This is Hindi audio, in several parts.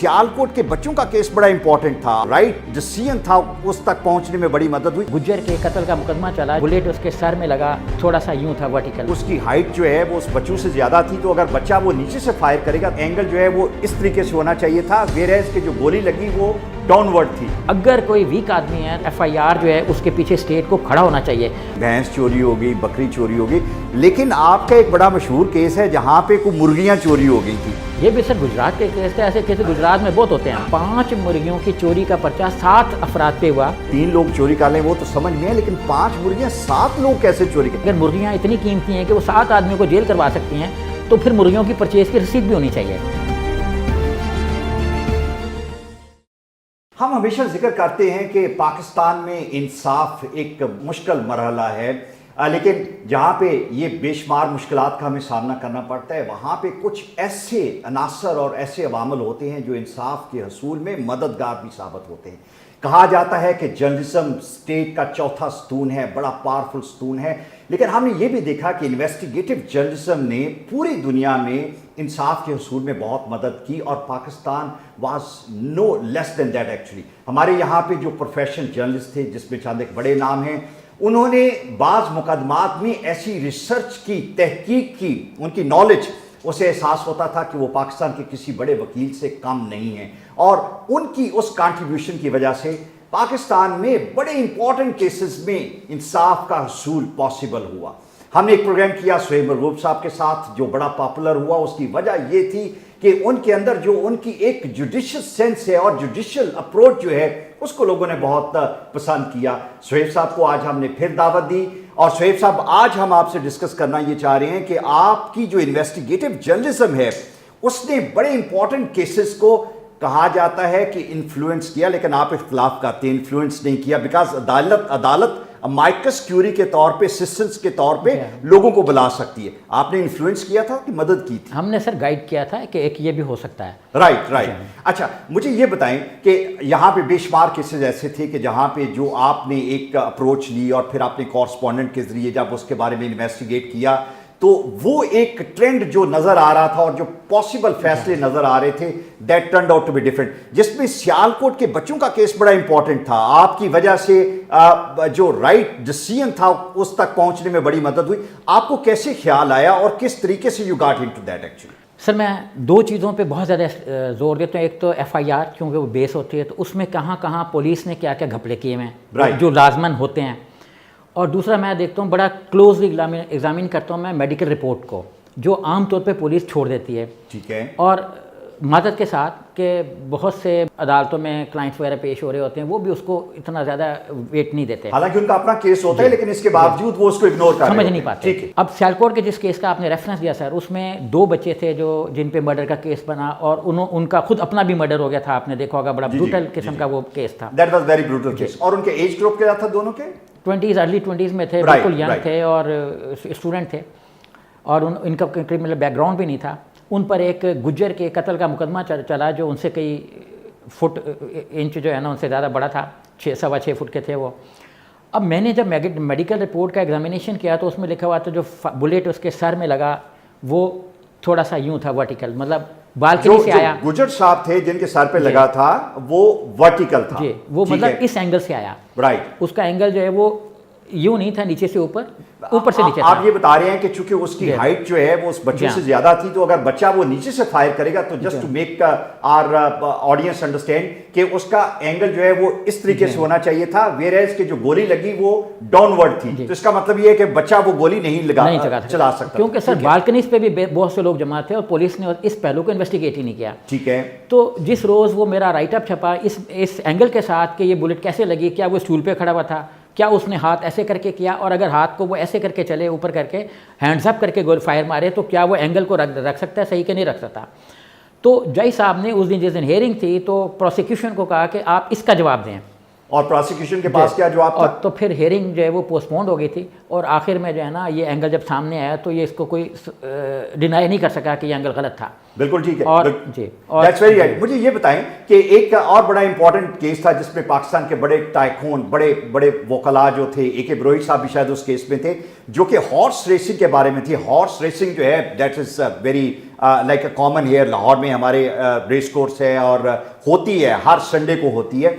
सियालकोट के बच्चों का केस बड़ा इंपॉर्टेंट था, राइट डिसीजन था, उस तक पहुंचने में बड़ी मदद हुई। गुज्जर के कत्ल का मुकदमा चला, बुलेट उसके सर में लगा, थोड़ा सा यूं था वर्टिकल। उसकी हाइट जो है वो उस बच्चों से ज्यादा थी, तो अगर बच्चा वो नीचे से फायर करेगा एंगल जो है वो इस तरीके से होना चाहिए था, वेयरएज के जो गोली लगी वो डाउनवर्ड थी। अगर कोई वीक आदमी है, एफआईआर जो है उसके पीछे स्टेट को खड़ा होना चाहिए। भैंस चोरी हो गई, बकरी चोरी हो गई, लेकिन आपका एक बड़ा मशहूर केस है जहाँ पे कोई मुर्गियाँ चोरी हो गई थी। ये भी सर गुजरात के केस थे, ऐसे केस गुजरात में बहुत होते हैं। 5 मुर्गियों की चोरी का पर्चा 7 अफराद पे हुआ। 3 लोग चोरी कर लें वो तो समझ में है, लेकिन 5 मुर्गियाँ 7 लोग कैसे चोरी कर? अगर मुर्गियाँ इतनी कीमती हैं कि वो 7 आदमियों को जेल करवा सकती हैं, तो फिर मुर्गियों की परचेज की रसीद भी होनी चाहिए। हम हमेशा जिक्र करते हैं कि पाकिस्तान में इंसाफ एक मुश्किल मरहला है, लेकिन जहाँ पे ये बेशुमार मुश्किलात का हमें सामना करना पड़ता है, वहाँ पे कुछ ऐसे अनासर और ऐसे अवामल होते हैं जो इंसाफ के हसूल में मददगार भी साबित होते हैं। कहा जाता है कि जर्नलिज्म स्टेट का चौथा स्तून है, बड़ा पावरफुल स्तून है, लेकिन हमने ये भी देखा कि इन्वेस्टिगेटिव जर्नलिज्म ने पूरी दुनिया में इंसाफ के हसूल में बहुत मदद की, और Pakistan was no less than that actually. हमारे यहाँ पे जो प्रोफेशनल जर्नलिस्ट थे, जिसमें चंद एक बड़े नाम हैं, उन्होंने बाज़ मुकदमात में ऐसी रिसर्च की, तहकीक की, उनकी नॉलेज, उसे एहसास होता था कि वो पाकिस्तान के किसी बड़े वकील से कम नहीं है, और उनकी उस कंट्रीब्यूशन की वजह से पाकिस्तान में बड़े इंपॉर्टेंट केसेस में इंसाफ का हसूल पॉसिबल हुआ। हमने एक प्रोग्राम किया सुहेब मरगूब साहब के साथ जो बड़ा पॉपुलर हुआ। उसकी वजह ये थी कि उनके अंदर जो उनकी एक जुडिशियल सेंस है और जुडिशियल अप्रोच जो है उसको लोगों ने बहुत पसंद किया। सुहेब साहब को आज हमने फिर दावत दी, और सुहेब साहब आज हम आपसे डिस्कस करना ये चाह रहे हैं कि आपकी जो इन्वेस्टिगेटिव जर्नलिज्म है उसने बड़े इंपॉर्टेंट केसेस को, कहा जाता है कि इन्फ्लुएंस किया, लेकिन आप इख्तलाफ करते हैं, इन्फ्लुएंस नहीं किया, बिकॉज अदालत माइकस क्यूरी के तौर पे, असिस्टेंस के तौर पे लोगों को बुला सकती है। आपने इन्फ्लुएंस किया था कि मदद की थी? हमने सर गाइड किया था कि एक ये भी हो सकता है। राइट। अच्छा, मुझे ये बताएं कि यहाँ पे बेशुमार केसेस ऐसे थे कि जहाँ पे जो आपने एक अप्रोच ली और फिर आपने कॉरस्पॉन्डेंट के जरिए जब उसके बारे में इन्वेस्टिगेट किया, तो वो एक ट्रेंड जो नजर आ रहा था और जो पॉसिबल फैसले नजर आ रहे थे, that turned out to be different, जिसमें सियालकोट के बच्चों का केस बड़ा इंपॉर्टेंट था। आपकी वजह से जो राइट डिसीजन था उस तक पहुंचने में बड़ी मदद हुई। आपको कैसे ख्याल आया और किस तरीके से you got into that actually? Sir मैं 2 चीज़ों पे बहुत ज़्यादा जोर देता हूँ। एक तो एफआईआर, क्योंकि वो बेस होती है, तो उसमें कहाँ कहाँ पुलिस ने क्या क्या घपले किए हैं जो लाजमन होते हैं, और दूसरा मैं देखता हूँ, बड़ा क्लोजली एग्जामिन करता हूँ मैं मेडिकल रिपोर्ट को, जो आमतौर पे पुलिस छोड़ देती है। ठीक है। और मदद के साथ कि बहुत से अदालतों में क्लाइंट्स वगैरह पेश हो रहे होते हैं, वो भी उसको इतना ज़्यादा वेट नहीं देते, हालांकि उनका अपना केस होता है, लेकिन इसके बावजूद वो उसको इग्नोर कर समझ नहीं पाते। अब सियालकोट के जिस केस का आपने रेफरेंस दिया सर, उसमें 2 बच्चे थे जो जिन पे मर्डर का केस बना, और उनका खुद अपना भी मर्डर हो गया था। आपने देखा होगा, बड़ा ब्रूटल किस्म का वो केस था। That was very brutal case. और उनके एज ग्रुप क्या था? दोनों के 20s, अर्ली 20s में थे, बिल्कुल यंग थे और स्टूडेंट थे, और इनका क्रिमिनल बैकग्राउंड भी नहीं था। उन पर एक गुज्जर के कत्ल का मुकदमा चला, जो उनसे कई फुट इंच जो है ना उनसे ज़्यादा बड़ा था, 6.25 फुट के थे वो। अब मैंने जब मेडिकल रिपोर्ट का एग्जामिनेशन किया तो उसमें लिखा हुआ था जो बुलेट उसके सर में लगा वो थोड़ा सा यूं था वर्टिकल, मतलब बालकनी से आया। गुज्जर साहब थे जिनके सर पे लगा था वो वर्टिकल था जी, वो मतलब इस एंगल से आया। राइट। उसका एंगल जो है वो यूं नहीं था, नीचे से ऊपर से नीचे था। आप ये बता रहे हैं कि चूंकि उसकी हाइट जो है वो उस बच्चे से ज्यादा थी, तो अगर बच्चा वो नीचे से फायर करेगा, तो just to make our audience understand कि उसका एंगल जो है वो इस तरीके से होना चाहिए था, वेयरएज के जो गोली लगी वो डाउनवर्ड थी। तो इसका मतलब ये है कि बच्चा वो गोली नहीं चला सकता, क्योंकि सर बालकनी पे भी बहुत से लोग जमा थे और पुलिस ने इस पहलू को इन्वेस्टिगेट ही नहीं किया। ठीक है। तो जिस रोज वो मेरा राइटअप छपा इस एंगल के साथ कि ये बुलेट कैसे लगी, क्या वो स्टूल पे खड़ा हुआ था, क्या उसने हाथ ऐसे करके किया, और अगर हाथ को वो ऐसे करके चले, ऊपर करके हैंड्स अप करके गोल फायर मारे, तो क्या वो एंगल को रख सकता है सही कि नहीं रख सकता। तो जज साहब ने उस दिन, जिस दिन हेयरिंग थी, तो प्रोसिक्यूशन को कहा कि आप इसका जवाब दें और प्रोसिक्यूशन के पास क्या जवाब था? और तो फिर हेयरिंग जो है वो पोस्टपोन्ड हो गई थी और आखिर में जो है ना ये एंगल जब सामने आया तो ये इसको कोई डिनाई नहीं कर सका कि ये एंगल गलत था। बिल्कुल ठीक है। और जी, और दैट्स वेरी राइट। मुझे ये बताएं कि एक और बड़ा इंपॉर्टेंट केस था जिसमें पाकिस्तान के बड़े टाइकून, बड़े बड़े वकला जो थे, AK बरोई साहब भी शायद उस केस में थे, जो कि हॉर्स रेसिंग के बारे में थी। हॉर्स रेसिंग जो है that is very like a common hair. Lahore में हमारे रेस कोर्स है और होती है, हर संडे को होती है।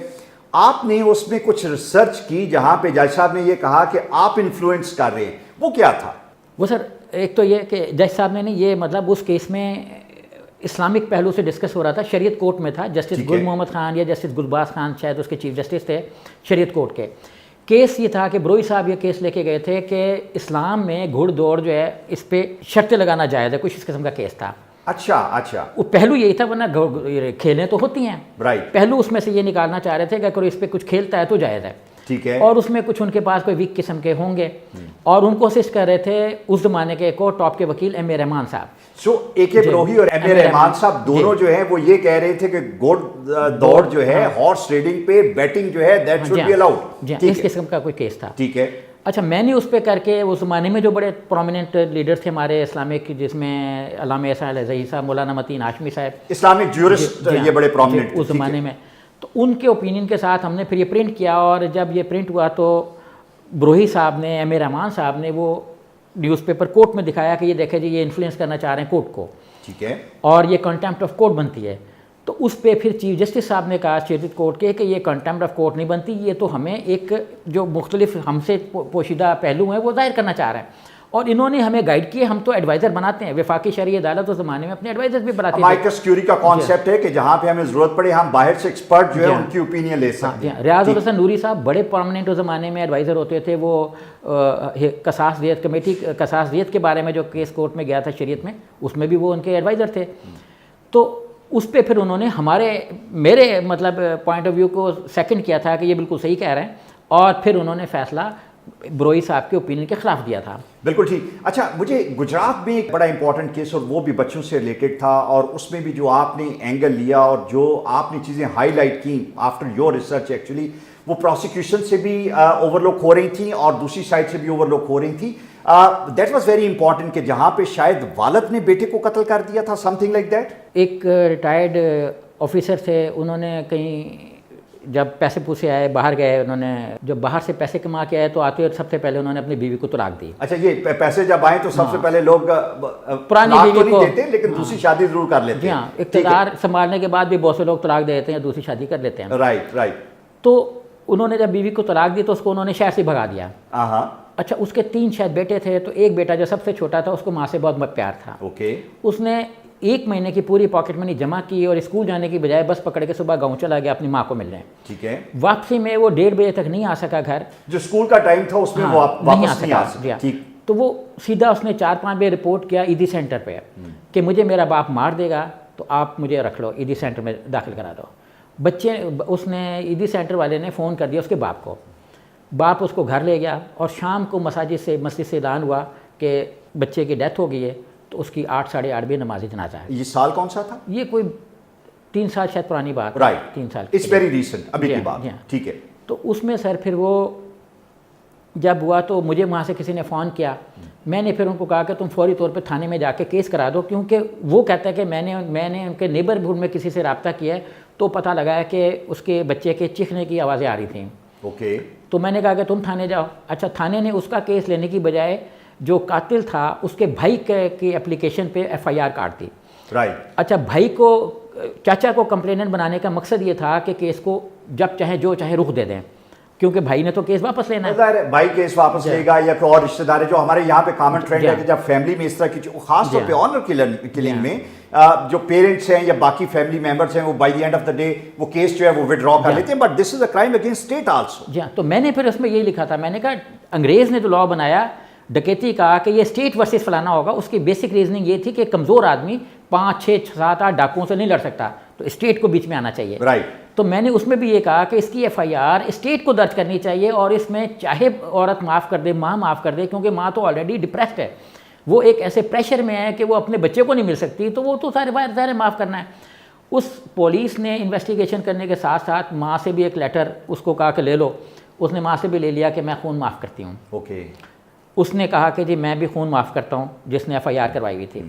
आपने उसमें कुछ रिसर्च की जहां पे जज साहब ने ये कहा कि आप इन्फ्लुएंस कर रहे हैं, वो क्या था? वो सर एक तो ये कि जज साहब ने ये मतलब उस केस में इस्लामिक पहलू से डिस्कस हो रहा था। शरीयत कोर्ट में था, जस्टिस गुल मोहम्मद खान या जस्टिस गुलबाज खान शायद उसके चीफ जस्टिस थे शरीयत कोर्ट के। केस ये था कि बरोई साहब ये केस लेके गए थे कि इस्लाम में घुड़दौड़ जो है इस पर शर्तें लगाना जायज़ है, कुछ इस किस्म का केस था। अच्छा अच्छा। वो पहलू यही था, वरना खेलें तो होती हैं, राइट। पहलू उसमें से ये निकालना चाह रहे थे कि अगर इस पर कुछ खेलता है तो जायज़ है। ठीक है। और उसमें कुछ उनके पास कोई वीक किस्म के होंगे और उनको असिस्ट कर रहे थे उस ज़माने के एक और टॉप के वकील MA रहमान साहब। सो AK बरोही और MA रहमान साहब दोनों जो है वो ये कह रहे थे कि घोड़ दौड़ जो है, हॉर्स ट्रेडिंग पे बैटिंग जो है दैट शुड बी अलाउड। इस किस्म का कोई केस था। ठीक है। अच्छा, मैंने उस पर करके उस ज़माने में जो बड़े प्रोमिनेंट लीडर्स थे हमारे इस्लामिक, जिसमें अल्लामा एहसान अल-ज़ही साहब, मौलाना मतीन हाशमी साहब, इस्लामिक ज्यूरिस्ट, ये बड़े प्रोमिनेंट उस ज़माने में, तो उनके ओपिनियन के साथ हमने फिर ये प्रिंट किया। और जब ये प्रिंट हुआ तो बरोही साहब ने, MA रहमान साहब ने वो न्यूज़पेपर कोर्ट में दिखाया कि ये देखे जी ये इन्फ्लुएंस करना चाह रहे हैं कोर्ट को। ठीक है। और ये कंटेम्प्ट ऑफ कोर्ट बनती है। तो उस पर फिर चीफ जस्टिस साहब ने कहा शरीयत कोर्ट के कि ये कंटेम्प्ट ऑफ कोर्ट नहीं बनती, ये तो हमें एक जो मुख्तलिफ हमसे पोशीदा पहलू हैं वो जाहिर करना चाह रहे हैं। और इन्होंने हमें गाइड किए, हम तो एडवाइज़र बनाते हैं, वफाकी शरई अदालत उस ज़माने में अपने एडवाइज़र भी बनाते हैं। माइकस क्यूरी का कॉन्सेप्ट है कि जहाँ पे हमें ज़रूरत पड़े हम बाहर से एक्सपर्ट जो है उनकी ओपिनियन ले सकते हैं। रियाज़ हसन नूरी साहब बड़े परमानेंट उस ज़माने में एडवाइज़र होते थे। वो कसास दियत कमेटी, कसास दियत के बारे में जो केस कोर्ट में गया था शरीयत में, उसमें भी वो उनके एडवाइज़र थे। तो उस पर फिर उन्होंने मेरे मतलब पॉइंट ऑफ व्यू को सेकंड किया था कि ये बिल्कुल सही कह रहे हैं, और फिर उन्होंने फैसला बरोई साहब के ओपिनियन के खिलाफ दिया था। बिल्कुल ठीक। अच्छा, मुझे गुजरात में एक बड़ा इंपॉर्टेंट केस और वो भी बच्चों से रिलेटेड था, और उसमें भी जो आपने एंगल लिया और जो आपने चीज़ें हाईलाइट की आफ्टर योर रिसर्च, एक्चुअली वो प्रोसिक्यूशन से भी ओवरलुक हो रही थी और दूसरी साइड से भी ओवरलुक हो रही थी। दैट वाज वेरी इंपॉर्टेंट कि जहाँ पे शायद वालिद ने बेटे को कत्ल कर दिया था, समथिंग लाइक दैट। एक रिटायर्ड ऑफिसर थे, उन्होंने कहीं जब पैसे पूसे आए, बाहर गए, उन्होंने जब बाहर से पैसे कमा के आए तो आते हुए सबसे पहले उन्होंने अपनी बीवी को तलाक दी। अच्छा, ये पैसे जब आए तो सबसे पहले लोग पुरानी बीवी तो नहीं को देते, लेकिन दूसरी शादी जरूर कर लेते हैं। हाँ, इक़्तिदार संभालने के बाद भी बहुत से लोग तलाक दे देते हैं, दूसरी शादी कर लेते हैं। Right right. तो उन्होंने जब बीवी को तलाक दी तो उसको उन्होंने शहर से भगा दिया। अच्छा, उसके 3 शायद बेटे थे, तो एक बेटा जो सबसे छोटा था उसको माँ से बहुत प्यार था। ओके। उसने 1 महीने की पूरी पॉकेट मनी जमा की और स्कूल जाने की बजाय बस पकड़ के सुबह गांव चला गया अपनी माँ को मिलने। ठीक है। वापसी में वो 1:30 बजे तक नहीं आ सका घर, जो स्कूल का टाइम था उसमें वो वापस नहीं आ सका। ठीक। तो वो सीधा उसने 4-5 बजे रिपोर्ट किया ईदी सेंटर पे कि मुझे मेरा बाप मार देगा, तो आप मुझे रख लो, ईदी सेंटर में दाखिल करा दो। बच्चे, उसने ईदी सेंटर वाले ने फ़ोन कर दिया उसके बाप को, बाप उसको घर ले गया और शाम को मस्जिद से ऐलान हुआ कि बच्चे की डेथ हो गई है। तो उसकी 8 साढ़े 8 बजे नमाज जनाजा है। ये साल कौन सा था? ये कोई 3 साल शायद पुरानी बात। राइट। 3 साल, इट्स वेरी रीसेंट, अभी की बात। ठीक है। तो उसमें सर फिर वो जब हुआ तो मुझे वहाँ से किसी ने फ़ोन किया, मैंने फिर उनको कहा कि तुम फौरी तौर पे थाने में जाके केस करा दो, क्योंकि वो कहता है कि मैंने उनके नेबरहुड में किसी से रब्ता किया है, तो पता लगा है कि उसके बच्चे के चीखने की आवाज़ें आ रही थी। ओके। तो मैंने कहा कि तुम थाने जाओ। अच्छा, थाने ने उसका केस लेने की बजाय जो कातिल था उसके भाई की एप्लीकेशन पे FIR काट दी। राइट। अच्छा, भाई को, चाचा को कंप्लेनेंट बनाने का मकसद ये था कि केस को जब चाहे जो चाहे रुख दे दें, क्योंकि भाई ने तो केस वापस लेना है। भाई केस वापस लेगा या कोई और रिश्तेदार है, जो हमारे यहाँ पे कॉमन ट्रेंड है कि जब फैमिली में इस तरह की, खास तौर पे ऑनर किलिंग में जो पेरेंट्स हैं या बाकी फैमिली मेंबर्स हैं, वो by the end of the day वो केस जो है वो विड्रॉ कर लेते हैं, but this is a crime against state also. जी हाँ, तो मैंने फिर उसमें यही लिखा था, मैंने कहा अंग्रेज़ ने जो लॉ बनाया डकैती का कि ये स्टेट वर्सेस फलाना होगा, उसकी बेसिक रीजनिंग ये थी कि कमज़ोर आदमी 5, 6, 7, 8 डाकुओं से नहीं लड़ सकता, तो स्टेट को बीच में आना चाहिए। राइट। तो मैंने उसमें भी ये कहा कि इसकी FIR स्टेट को दर्ज करनी चाहिए, और इसमें चाहे औरत माफ़ कर दे, माँ माफ़ कर दे, क्योंकि माँ तो ऑलरेडी डिप्रेस्ड है, वो एक ऐसे प्रेशर में है कि वो अपने बच्चे को नहीं मिल सकती, तो वो तो सारे ज़ाहिर माफ़ करना है। उस पुलिस ने इन्वेस्टिगेशन करने के साथ साथ माँ से भी एक लेटर उसको कहा कि ले लो, उसने माँ से भी ले लिया कि मैं खून माफ़ करती हूँ। ओके। उसने कहा कि जी मैं भी खून माफ़ करता हूँ, जिसने FIR करवाई हुई थी।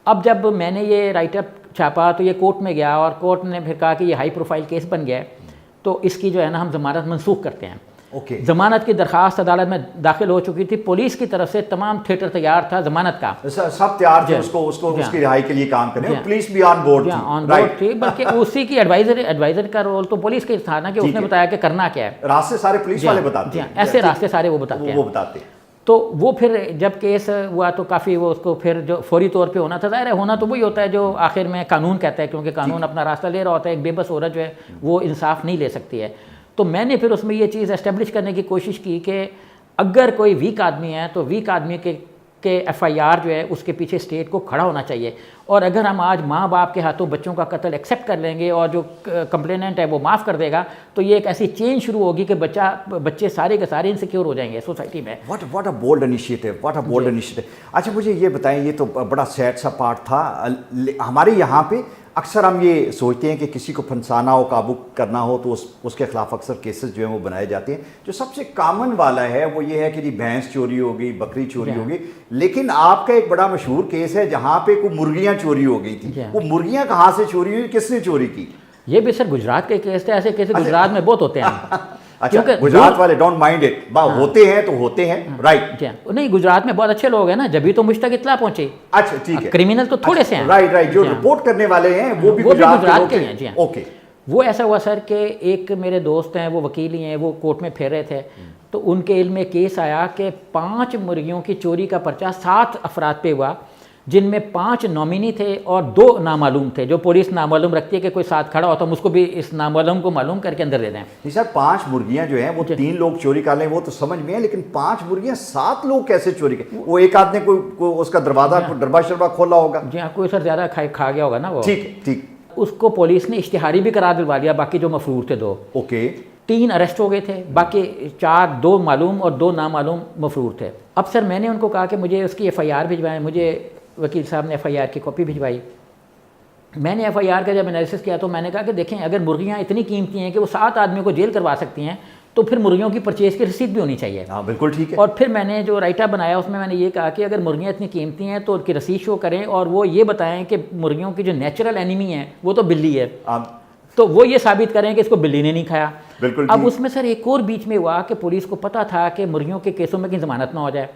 अब जब मैंने ये राइटअप छापा तो ये कोर्ट में गया और कोर्ट ने फिर कहा कि ये हाई प्रोफाइल केस बन गया है, तो इसकी जो है ना हम ज़मानत मनसूख करते हैं। ओके। ज़मानत की दरख्वास्त अदालत में दाखिल हो चुकी थी, पुलिस की तरफ से तमाम थिएटर तैयार था ज़मानत का, सब तैयार थे उसको उसकी रिहाई के लिए काम करने, पुलिस भी ऑन बोर्ड थी। ऑन बोर्ड थी, बल्कि उसी की एडवाइजर का रोल तो पुलिस के था ना, कि उसने बताया कि करना क्या है। रास्ते सारे पुलिस वाले बताते हैं, ऐसे रास्ते सारे वो बताते हैं। तो वो फिर जब केस हुआ तो काफ़ी वो उसको फिर जो फौरी तौर पे होना था, ज़ाहिर है होना तो वही होता है जो आखिर में कानून कहता है, क्योंकि कानून अपना रास्ता ले रहा होता है, एक बेबस औरत जो है वो इंसाफ नहीं ले सकती है। तो मैंने फिर उसमें ये चीज़ एस्टेब्लिश करने की कोशिश की कि अगर कोई वीक आदमी है तो वीक आदमी के FIR जो है उसके पीछे स्टेट को खड़ा होना चाहिए। और अगर हम आज माँ बाप के हाथों बच्चों का कत्ल एक्सेप्ट कर लेंगे और जो कंप्लेनेंट है वो माफ़ कर देगा, तो ये एक ऐसी चेंज शुरू होगी कि बच्चे सारे के सारे इनसिक्योर हो जाएंगे सोसाइटी में। What a bold initiative, what a bold initiative. अच्छा मुझे ये बताएं, ये तो बड़ा सैड सा पार्ट था। हमारे यहाँ पे अक्सर हम ये सोचते हैं कि किसी को फंसाना हो, काबू करना हो तो उसके खिलाफ अक्सर केसेस जो हैं वो बनाए जाते हैं। जो सबसे कॉमन वाला है वो ये है कि जी भैंस चोरी हो गई, बकरी चोरी हो गई, लेकिन आपका एक बड़ा मशहूर केस है जहाँ पे कोई मुर्गियाँ चोरी हो गई थी। वो मुर्गियाँ कहाँ से चोरी हुई, किसने चोरी की? ये भी सर गुजरात के केस थे, ऐसे केस गुजरात में बहुत होते हैं। अच्छा, गुजरात वाले डोंट माइंड इट, होते हैं तो होते हैं, राइट। नहीं, गुजरात में बहुत अच्छे लोग हैं ना, जब भी तो मुझ तक इत्तला पहुंची। अच्छा ठीक है, क्रिमिनल तो थोड़े से हैं, राइट। जो रिपोर्ट करने वाले हैं वो भी गुजरात के हैं। जी ओके। वो ऐसा हुआ सर कि एक मेरे दोस्त हैं, वो वकील ही हैं, वो कोर्ट में फिर रहे थे, तो उनके इल्म में केस आया कि 5 मुर्गियों की चोरी का पर्चा 7 अफराद पे हुआ, जिनमें 5 नॉमिनी थे और 2 नामालूम थे। जो पुलिस नामालूम रखती है कि कोई साथ खड़ा हो तो हम उसको भी इस नामालूम को मालूम करके अंदर दे दें। नहीं सर, 5 मुर्गियां जो हैं वो 3 लोग चोरी कर लें वो तो समझ में है, लेकिन 5 मुर्गियां 7 लोग कैसे चोरी कर? वो एक आदमी कोई उसका दरवाजा डरबा खोला होगा। जी हाँ, कोई सर ज़्यादा खा गया होगा ना वो। ठीक। उसको पुलिस ने इश्तिहारी भी करा दिलवा दिया, बाकी जो मफरूर थे 2। ओके। 3 अरेस्ट हो गए थे, बाकी 2 मालूम और 2 नामालूम मफरूर थे। अब सर मैंने उनको कहा कि मुझे उसकी FIR भिजवाएं। मुझे वकील साहब ने FIR की कॉपी भिजवाई। मैंने FIR का जब एनालिसिस किया तो मैंने कहा कि देखें, अगर मुर्गियाँ इतनी कीमती हैं कि वो 7 आदमियों को जेल करवा सकती हैं, तो फिर मुर्गियों की परचेज की रसीद भी होनी चाहिए। हाँ बिल्कुल ठीक है। और फिर मैंने जो राइटअप बनाया उसमें मैंने ये कहा कि अगर मुर्गियाँ इतनी कीमती हैं तो उनकी रसीद शो करें, और वो ये बताएं कि मुर्गियों की जो नेचुरल एनिमी है वो तो बिल्ली है, तो वो ये साबित करें कि इसको बिल्ली ने नहीं खाया। बिल्कुल। अब उसमें सर एक और बीच में हुआ कि पुलिस को पता था कि मुर्गियों के केसों में कहीं जमानत ना हो जाए,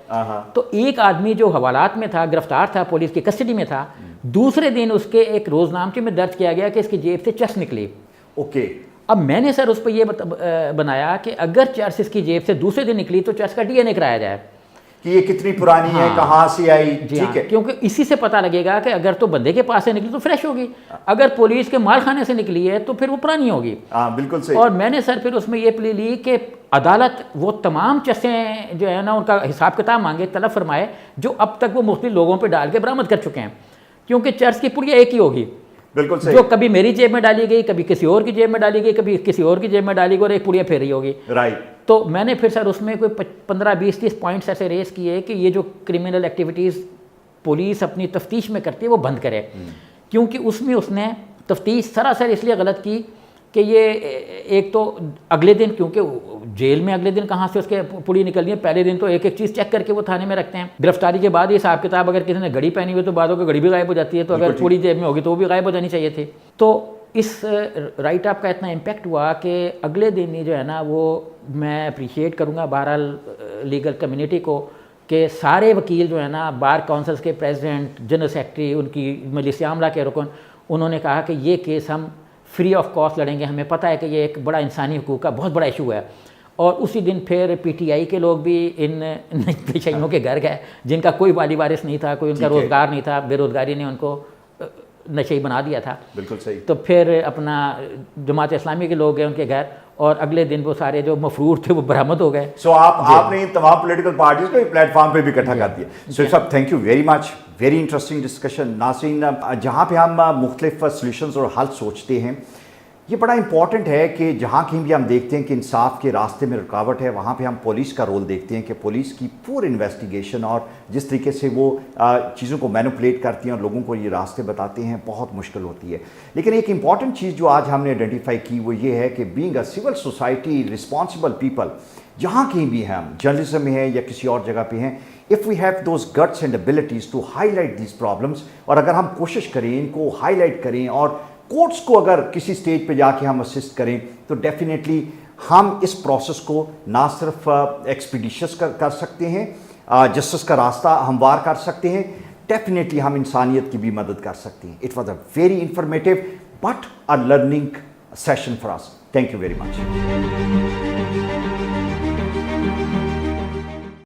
तो एक आदमी जो हवालात में था, गिरफ्तार था, पुलिस की कस्टडी में था, दूसरे दिन उसके एक रोजनामचे में दर्ज किया गया कि इसकी जेब से चर्स निकली। ओके। अब मैंने सर उस पर यह बनाया कि अगर चर्स इसकी जेब से दूसरे दिन निकली तो चर्स का DNA कराया जाए कि ये कितनी पुरानी है, कहाँ से आई। ठीक है, क्योंकि इसी से पता लगेगा कि अगर तो बंदे के पास से निकली तो फ्रेश होगी, अगर पुलिस के माल खाने से निकली है तो फिर वो पुरानी होगी। बिल्कुल सही। और मैंने सर फिर उसमें ये प्ली ली कि अदालत वो तमाम चर्सें जो है ना उनका हिसाब किताब मांगे, तलब फरमाए, जो अब तक वो मुख्तलिफ लोगों पर डाल के बरामद कर चुके हैं, क्योंकि चर्स की पुड़िया एक ही होगी। बिल्कुल सही। जो कभी मेरी जेब में डाली गई, कभी किसी और की जेब में डाली गई, कभी किसी और की जेब में डाली गई, और एक पुड़िया फेरी होगी। राइट। तो मैंने फिर सर उसमें कोई 15, 20, 30 पॉइंट्स ऐसे रेस किए कि ये जो क्रिमिनल एक्टिविटीज़ पुलिस अपनी तफ्तीश में करती है वो बंद करे, क्योंकि उसमें उसने तफ्तीश सरासर इसलिए गलत की कि ये एक तो अगले दिन, क्योंकि जेल में अगले दिन कहाँ से उसके पुड़ी निकलनी है, पहले दिन तो एक एक चीज़ चेक करके वो थाने में रखते हैं। गिरफ्तारी के बाद ये हिसाब किताब, अगर किसी ने घड़ी पहनी हुई तो बाद में घड़ी भी गायब हो जाती है, तो अगर पुड़ी जेब में होगी तो वो भी गायब हो जानी चाहिए थी। तो इस राइट अप का इतना इम्पैक्ट हुआ कि अगले दिन ही जो है ना, वो मैं अप्रिशिएट करूँगा बहरहाल लीगल कम्युनिटी को कि सारे वकील जो है ना, बार काउंसिल्स के प्रेसिडेंट, जनरल सेक्रेटरी, उनकी मजलिस आमला के रुकन, उन्होंने कहा कि ये केस हम फ्री ऑफ कॉस्ट लड़ेंगे, हमें पता है कि ये एक बड़ा इंसानी हुकूक का बहुत बड़ा इशू है। और उसी दिन फिर PTI के लोग भी इन पेशाइयों के घर गए जिनका कोई वाली वारिस नहीं था, कोई उनका रोज़गार नहीं था, बेरोज़गारी ने उनको नशे बना दिया था। बिल्कुल सही। तो फिर अपना जमात इस्लामी के लोग गए उनके घर, और अगले दिन वो सारे जो मफरूर थे वो बरामद हो गए। सो आपने इन तमाम पॉलिटिकल पार्टीज को प्लेटफॉर्म पे भी इकट्ठा कर दिया। सो साहब, thank you very much, very interesting discussion. नाज़रीन, जहाँ पे हम मुख्तलिफ सॉल्यूशंस और हल सोचते हैं, ये बड़ा इंपॉर्टेंट है कि जहाँ कहीं भी हम देखते हैं कि इंसाफ के रास्ते में रुकावट है, वहाँ पे हम पुलिस का रोल देखते हैं कि पुलिस की पूरी इन्वेस्टिगेशन और जिस तरीके से वो चीज़ों को मैनिपुलेट करती हैं और लोगों को ये रास्ते बताते हैं, बहुत मुश्किल होती है। लेकिन एक इंपॉर्टेंट चीज़ जो आज हमने आइडेंटिफाई की वो ये है कि being a civil society responsible people, जहाँ कहीं भी हैं हम, जर्नलिज्म में है या किसी और जगह पे हैं, if we have those guts and abilities to highlight these problems, और अगर हम कोशिश करें इनको हाईलाइट करें और कोर्ट्स को अगर किसी स्टेज पे जाके हम असिस्ट करें, तो डेफिनेटली हम इस प्रोसेस को ना सिर्फ एक्सपीडिशियस कर सकते हैं, जस्टिस का रास्ता हमवार कर सकते हैं, डेफिनेटली हम इंसानियत की भी मदद कर सकते हैं। It was a very informative but a learning session for us. Thank you very much.